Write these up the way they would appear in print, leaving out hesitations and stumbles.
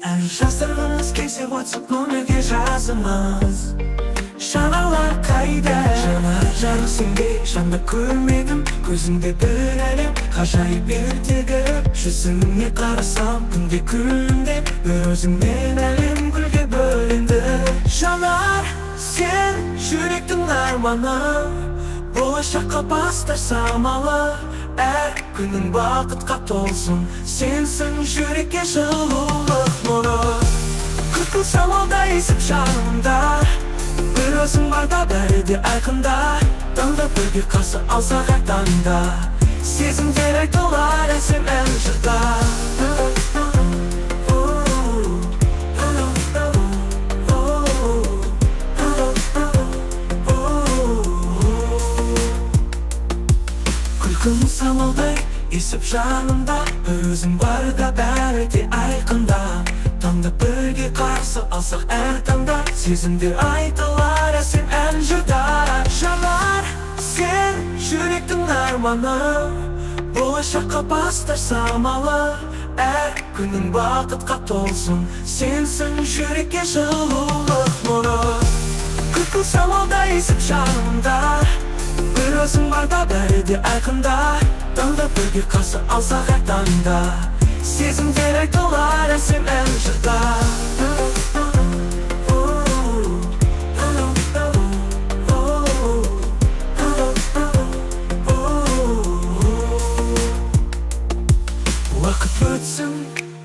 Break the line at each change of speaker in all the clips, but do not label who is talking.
ән жаздырғыңыз келсе WhatsApp нөмерге жазыңыз. Шаналар қайда? Жанар жарық сенбей жанды көрмедім. Көзіңде бір әлем ғажайып ертегім. Жүзіңе қарасам күнде күлімдеп, бір өзіңмен әлем гүлге бөленді. Жанар, сен жүректің арманы, болашаққа бастар самалы. Әр күнің бақытқа толсын, сенсің жүрекке жылулық нұры. Күлкіл самалда есіп жанымда, бір өзің барда бәрі де айқында. Таңда бірге қарсы алсақ әр таңда, сезімдер айтылар әсем ән жырда. Күлкің самалдай есіп жанымда, бір өзің барда бәрі де айқында. Таңда бірге қарсы алсақ әр таңда, сезімдер айтылар әсем ән жырда. Жанар, сен жүректің арманы, болашаққа бастар самалы. Әр күнің бақытқа толсын, сенсің жүрекке жылулық нұры. Күлкіл самалда есіп жанымда, бір өзің барда бәрі де айқында. Таңда бірге қарсы алсақ әр таңда, сезімдер айтылар әсем ән жырда. Уақыт өтсін,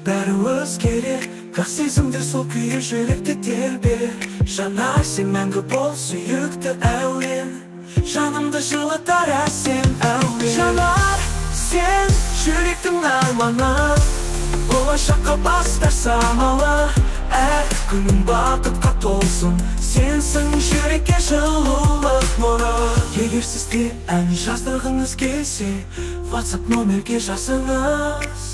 бәрі өзгерер, бірақ сезімдер сол күйі жүректе тербер. Жанар, сен мәңгі бол сүйікті әуен, жанымды жылытар әсем әуен. Жанар, сен жүректің арманы, болашаққа бастар самалы. Әр күнің бақытқа толсын, сенсің жүрекке жылулық нұры. Егер сізде ән жаздырғыңыз келсе, WhatsApp нөмерге жазыңыз.